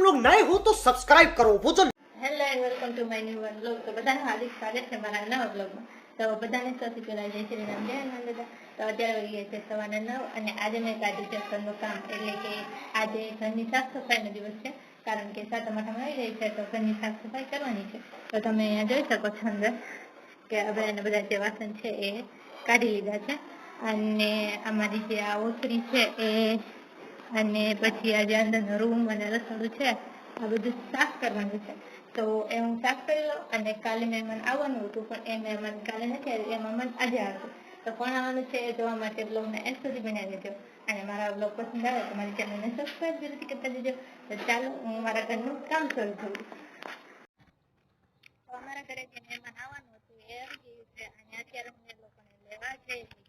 लोग नए हो तो सब्सक्राइब करो वो जो hello and welcome to my new vlog. તો બધાનું હાર્દિક સ્વાગત છે મારા નવા વ્લોગમાં. તો બધાને સૌથી પહેલા જય શ્રી રામ, જય હનુમાન દાદા. તો અત્યારે વાગી ગયા છે સવારના 9 અને આજે મેં કાઢ્યું છે ઘરનું કામ, એટલે કે આજે ઘરની સાફ સફાઈનો દિવસ છે, કારણ કે સાતમ આઠમ આવી રહી છે તો ઘરની સાફ સફાઈ કરવાની છે. તો તમે અહીંયા જોઈ શકો છો અંદર કે આપણે બધા જે વાસણ છે એ કાઢી લીધા છે, અને અમારી જે આ ઓસરી છે એ, અને પછી આ જે અંદરનો રૂમ અને રસોડું છે આ બધું સાફ કરવાનું છે. તો એ હું સાફ કરી લઉં, અને કાલે મહેમાન આવવાનું હતું પણ એ મહેમાન કાલે નથી આવ્યું, એ મહેમાન આજે આવશે. તો કોણ આવવાનું છે એ જોવા માટે બ્લોગને એન્ડ સુધી બનાવી દેજો, અને મારા બ્લોગ પસંદ આવે તો મારી ચેનલને સબસ્ક્રાઈબ જરૂરથી કરતા દેજો. તો ચાલો હું મારા ઘરનું કામ શરૂ કરું. તો અમારા ઘરે જે મહેમાન આવવાનું હતું એ આવી ગયું છે, અને અત્યારે હું એ લોકોને લેવા જઈ રહી છું.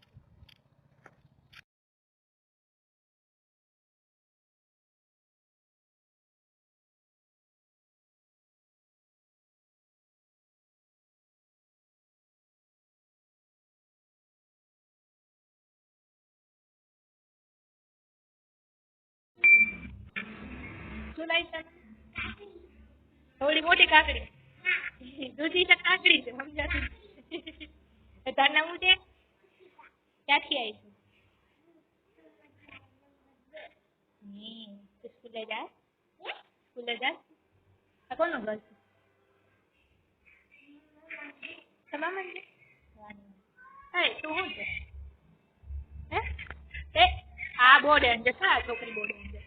શું લાવી છે? થોડી મોટી કાકડી, દૂધી તો કાકડી છે, સમજાતું? તાર નામ શું છે? ક્યાંથી આવી છે? સ્કૂલે જા, સ્કૂલે જા. આ કોનું ઘર છે? તમામ છે. હે તું શું છે? હે એ આ બોર્ડ છે, આ છોકરી બોર્ડ છે.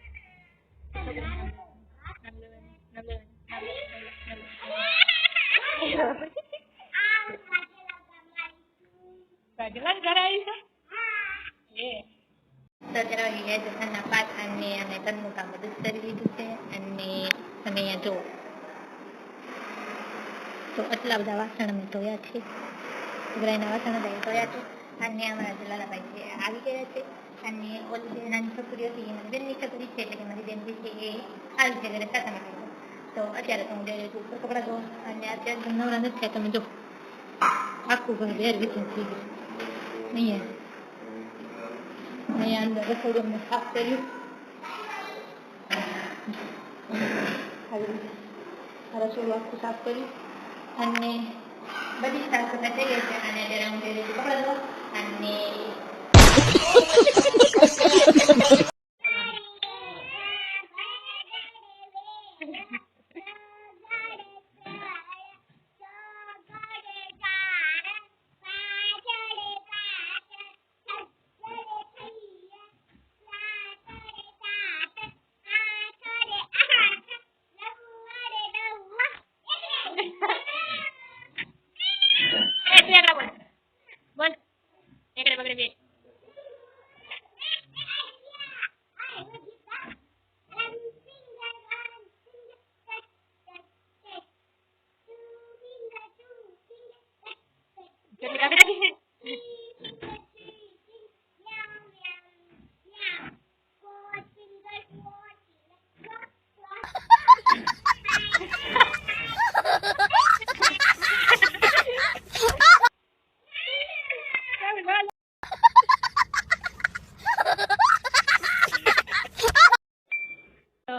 ઘરમાં કામ બધું કરી લીધું છે, અને તમે અહીંયા જુઓ તો આટલા બધા વાસણ અમે ધોયા છે, છોકરાના વાસણ ધોયા છે, અને અમારા જલાલાભાઈ છે આવી ગયા છે, અને ઓલી જે નાની છોકરી હતી એ મારી બેનની છોકરી છે, એટલે કે મારી બેન છે એ આવી છે ઘરે સાતમ આઠમ. તો અત્યારે તો હું જઈ રહી છું કપડાં ધોવા, અને અત્યારે નવરા નથી થાય. તમે જો આખું ઘર વેર વિખેર થઈ ગયું. અહીંયા અંદર રસોડું અમે સાફ કર્યું, રસોડું આખું સાફ કર્યું, અને બધી સાફ સફાઈ થઈ ગઈ છે. અને અત્યારે હું જઈ રહી છું કપડાં ધોવા, અને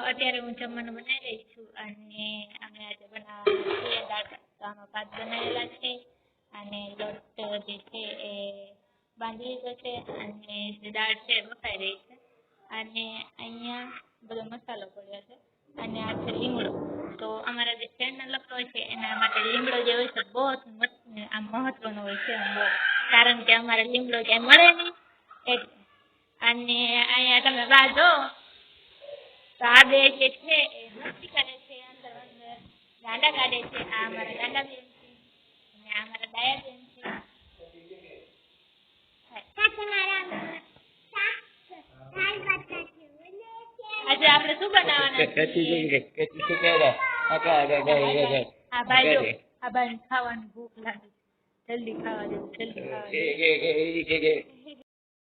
અત્યારે હું જમવાનું બનાવી રહી છું, અને અમે આજે બનાવવાનું છે દાળ ભાત. તો આમાં ભાત બનાવેલા છે, અને લોટ જે છે એ બાંધી લીધો છે, અને જે દાળ છે એ બફાઈ રહી છે, અને અહીંયા બધો મસાલો પડ્યો છે, અને આ છે લીમડો. તો અમારા જે ફ્રેન્ડના લગ્ન હોય છે એના માટે લીમડો જે હોય છે બહુ આમ મહત્વનો હોય છે, કારણ કે અમારે લીમડો ક્યાંય મળે નહીં એટલે. અને અહીંયા તમે બહાર જો તો આ બે જે છે એ મસ્તી કરે છે, અંદર અંદર ગાંડા કાઢે છે. આ અમારા ગાંડા બેન છે, અને આ અમારા ડાયા બેન છે. આજે આપણે શું બનાવવાના છે? આ ભાઈ જો, આ ભાઈ ખાવાની ભૂખ લાગી, જલ્દી ખાવા દે, જલ્દી ખાવા દે.